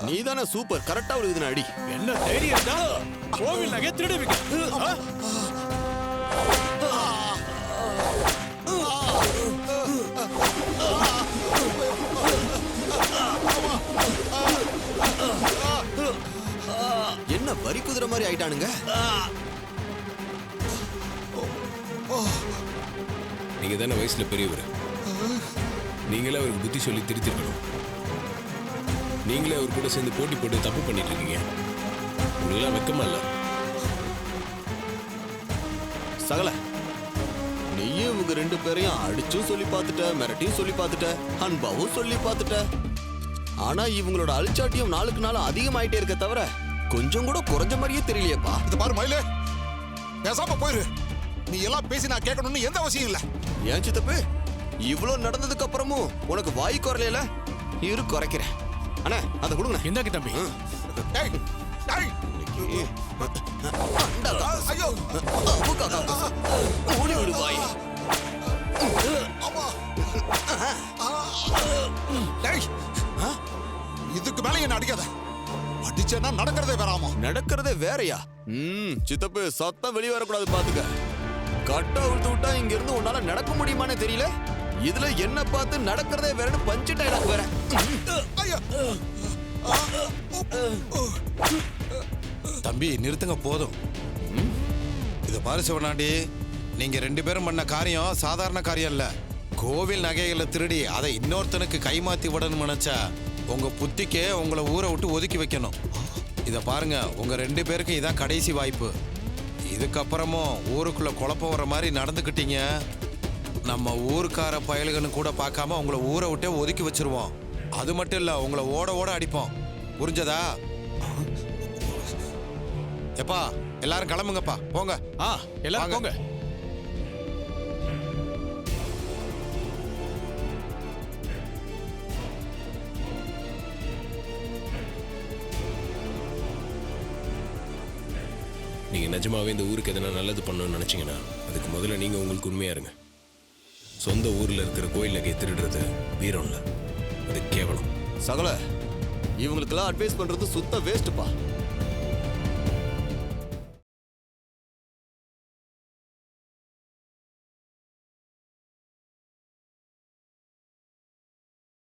நீதானே சூப்பர், கரெக்டா ஒரு இதுன அடி. என்ன தைரியம் தான் கோவில் நகை திருடுவீங்க? என்ன வரி குதிரை மாதிரி ஆயிட்டானுங்க. நீங்க தானே வயசுல பெரியவர், நீங்களே அவருக்கு புத்தி சொல்லி திருத்திருக்கணும். நீங்களே அவர் கூட சேர்ந்து போட்டி போட்டு தப்பு பண்ணிட்டு இருக்கீங்க. உங்களெல்லாம் வெக்கமா இல்ல? சகல, நீயும் இவங்க 2 பேரையும் அடிச்சும் சொல்லி பார்த்துட்ட, மிரட்டியும் சொல்லி பார்த்துட்ட, அன்பாவும் சொல்லி பார்த்துட்ட. ஆனா இவங்களோட அழிச்சாட்டியும் நாளுக்கு நாள் அதிகமாயிட்டே இருக்க தவிர கொஞ்சம் கூட குறைஞ்ச மாதிரியே தெரியலையேப்பா. இது பாரு மயிலே, பேசாம போயிரு. நீ எல்லாம் பேசி நான் கேட்கணும்னு எந்த அவசியம் இல்ல. ஏன் சித்தப்பு, இவ்வளவு நடந்ததுக்கு அப்புறமும் உனக்கு வாய் குறையல? இரு குறைக்கிறேன். அண்ணா அதை கொடுங்க. இந்தாக்கி தம்பி. டேய் டேய் ஐயோ ஓடி விடு வாய். அம்மா டேய் இதுக்கு மேல என்ன அடிக்காத. அடிச்சேன்னா நடக்கிறதே வேறாமா. நடக்கிறதே வேறயா? சித்தப்பு சத்தம் வெளியே வரக்கூடாது பாத்துக்க. கட்டா விழுத்து விட்டா இங்க இருந்து உன்னால நடக்க முடியுமானே தெரியல. இதுல என்ன பார்த்து நடக்கிறதே வேறன்னு பஞ்சு டைலாக் வேற. தம்பி நிறுத்துங்க போதும். இத பாரு சிவனாண்டி, நீங்க 2 பேரும் பண்ண காரியம் சாதாரண காரியம் இல்ல. கோவில் நகைகளை திருடி அதை இன்னொருத்தனுக்கு கைமாத்தி விடணும்னு நினைச்சா உங்க புத்திக்கே உங்களை ஊரை விட்டு ஒதுக்கி வைக்கணும். இத பாருங்க, உங்க 2 பேருக்கும் இதான் கடைசி வாய்ப்பு. இதுக்கப்புறமும் ஊருக்குள்ள குழப்பம் வர மாதிரி நடந்துக்கிட்டீங்க, நம்ம ஊருக்கார பயல்கள்னு கூட பார்க்காம உங்களை ஊரை விட்டே ஒதுக்கி வச்சிருவோம். அது மட்டும் இல்ல, உங்களை ஓட ஓட அடிப்போம். புரிஞ்சதா? எப்பா எல்லாரும் கிளம்புங்கப்பா, போங்க. எல்லாரும் போங்க. நீங்க நிஜமாவே இந்த ஊருக்கு எதனா நல்லது பண்ணணும்னு நினைச்சீங்கன்னா அதுக்கு முதல்ல நீங்க உங்களுக்கு உண்மையா இருங்க. சொந்த ஊர்ல இருக்கிற கோயில் நகையை திருடுறது வீரம் இல்ல, அது கேவலம். சகல, இவங்களுக்கெல்லாம் அட்வைஸ் பண்றது சுத்த வேஸ்ட்பா.